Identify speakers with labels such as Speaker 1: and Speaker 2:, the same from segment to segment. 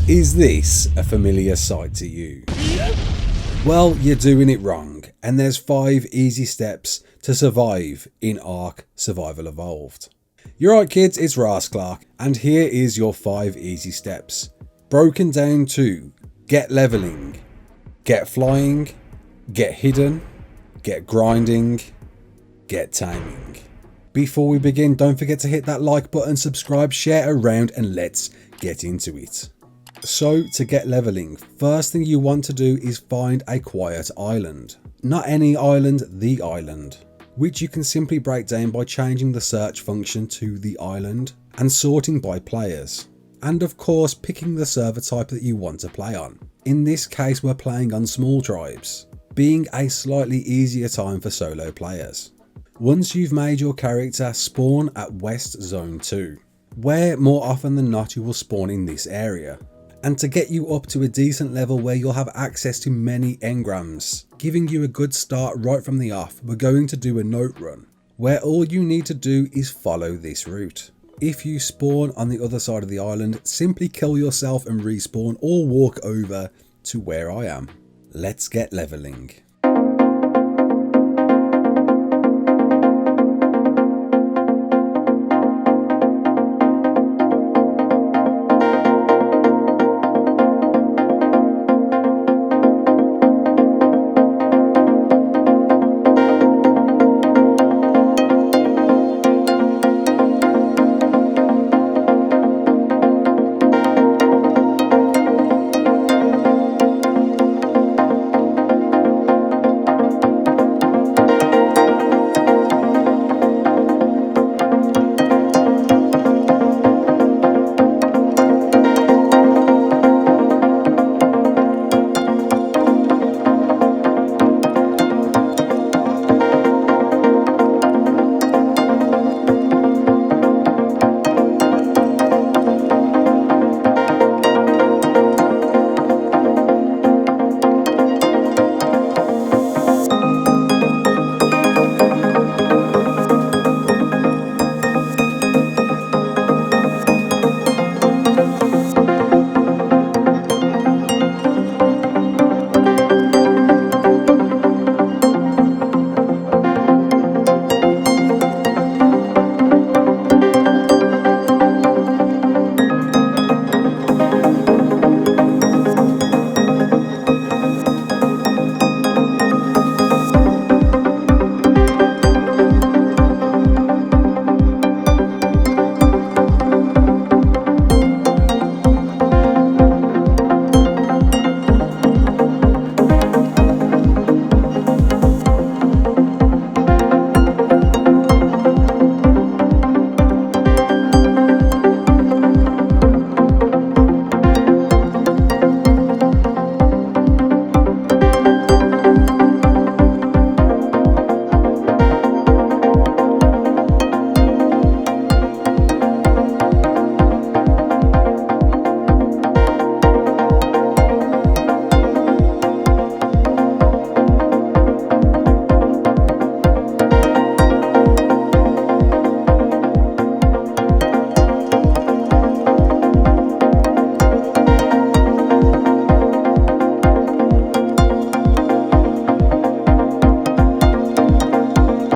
Speaker 1: Is this a familiar sight to you? Well, you're doing it wrong, and there's 5 easy steps to survive in ARK Survival Evolved. You're right kids, it's Raasclark, and here is your 5 easy steps, broken down to get leveling, get flying, get hidden, get grinding, get taming. Before we begin, don't forget to hit that like button, subscribe, share around, and let's get into it. So to get leveling, first thing you want to do is find a quiet island. Not any island, the island, which you can simply break down by changing the search function to the island and sorting by players. And of course picking the server type that you want to play on. In this case we're playing on small tribes, being a slightly easier time for solo players. Once you've made your character, spawn at West Zone 2, where more often than not you will spawn in this area. And to get you up to a decent level where you'll have access to many engrams, giving you a good start right from the off, we're going to do a note run, where all you need to do is follow this route. If you spawn on the other side of the island, simply kill yourself and respawn, or walk over to where I am. Let's get leveling.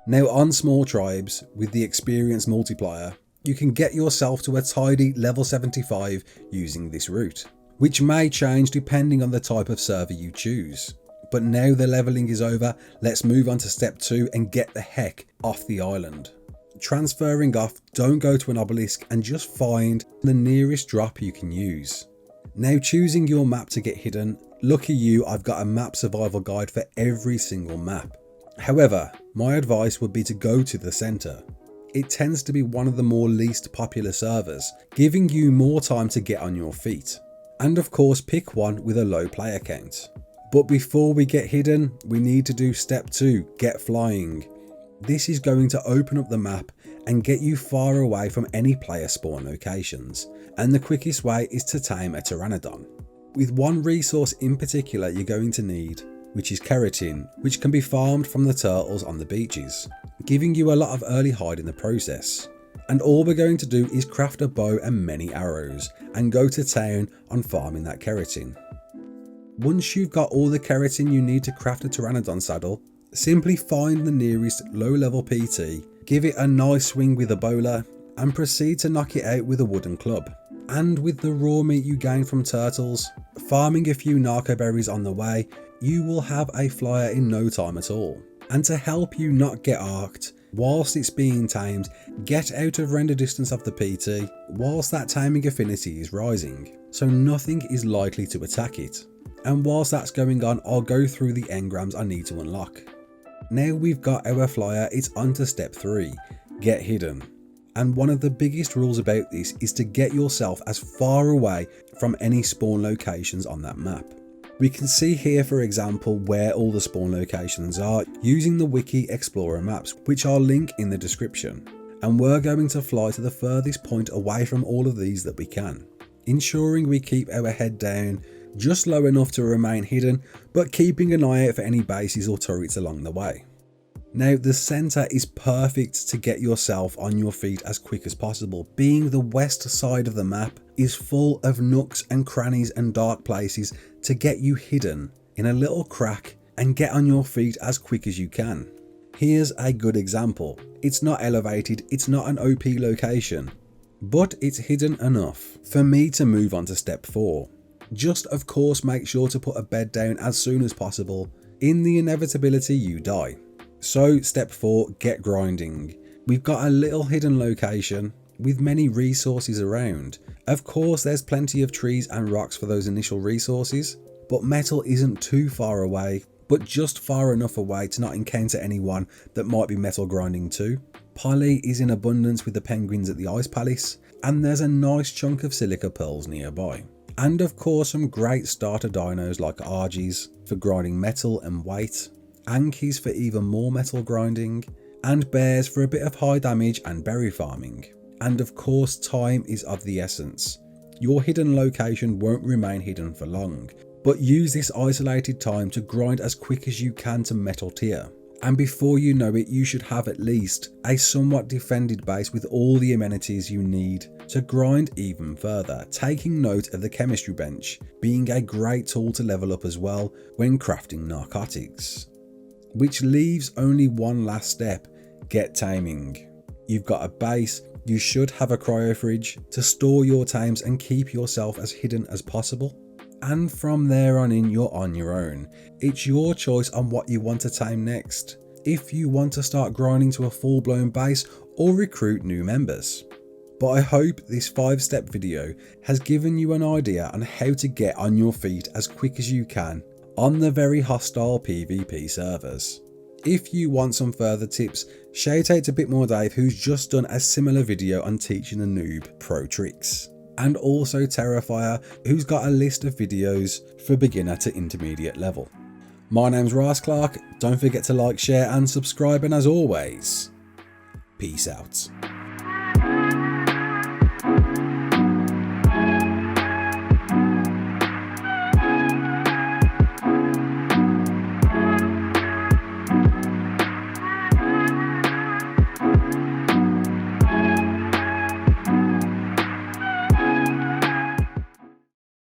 Speaker 1: Now on small tribes, with the experienced multiplier, you can get yourself to a tidy level 75 using this route, which may change depending on the type of server you choose. But now the leveling is over, let's move on to step 2 and get the heck off the island. Transferring off, don't go to an obelisk and just find the nearest drop you can use. Now choosing your map to get hidden, lucky you, I've got a map survival guide for every single map. However, my advice would be to go to the centre. It tends to be one of the more least popular servers, giving you more time to get on your feet. And of course pick one with a low player count. But before we get hidden, we need to do step 2, get flying. This is going to open up the map and get you far away from any player spawn locations, and the quickest way is to tame a pteranodon. With one resource in particular you're going to need, which is keratin, which can be farmed from the turtles on the beaches, giving you a lot of early hide in the process. And all we're going to do is craft a bow and many arrows and go to town on farming that keratin. Once you've got all the keratin you need to craft a Pteranodon saddle, simply find the nearest low level PT, give it a nice swing with a bowler and proceed to knock it out with a wooden club. And with the raw meat you gain from turtles, farming a few narco berries on the way, you will have a flyer in no time at all. And to help you not get arked whilst it's being tamed, get out of render distance of the PT whilst that taming affinity is rising, so nothing is likely to attack it. And whilst that's going on, I'll go through the engrams I need to unlock. Now we've got our flyer, it's on to step 3, get hidden. And one of the biggest rules about this is to get yourself as far away from any spawn locations on that map. We can see here, for example, where all the spawn locations are using the Wiki Explorer maps, which I'll link in the description. And we're going to fly to the furthest point away from all of these that we can, ensuring we keep our head down just low enough to remain hidden, but keeping an eye out for any bases or turrets along the way. Now the centre is perfect to get yourself on your feet as quick as possible, being the west side of the map is full of nooks and crannies and dark places to get you hidden in a little crack and get on your feet as quick as you can. Here's a good example. It's not elevated, it's not an OP location, but it's hidden enough for me to move on to step 4. Just of course make sure to put a bed down as soon as possible in the inevitability you die. So step 4, get grinding. We've got a little hidden location with many resources around. Of course there's plenty of trees and rocks for those initial resources, but metal isn't too far away, but just far enough away to not encounter anyone that might be metal grinding too. Poly is in abundance with the penguins at the Ice Palace, and there's a nice chunk of silica pearls nearby. And of course some great starter dinos like Argies for grinding metal and weight, Ankies for even more metal grinding, and bears for a bit of high damage and berry farming. And of course time is of the essence. Your hidden location won't remain hidden for long, but use this isolated time to grind as quick as you can to metal tier. And before you know it, you should have at least a somewhat defended base with all the amenities you need to grind even further, taking note of the chemistry bench being a great tool to level up as well when crafting narcotics. Which leaves only one last step, get taming. You've got a base, you should have a cryo fridge to store your tames and keep yourself as hidden as possible. And from there on in, you're on your own. It's your choice on what you want to tame next, if you want to start grinding to a full-blown base or recruit new members. But I hope this 5-step video has given you an idea on how to get on your feet as quick as you can on the very hostile PvP servers. If you want some further tips, shout out to BitMoreDave, who's just done a similar video on teaching a noob pro tricks. And also Terrifier, who's got a list of videos for beginner to intermediate level. My name's Raasclark, don't forget to like, share and subscribe, and as always, peace out.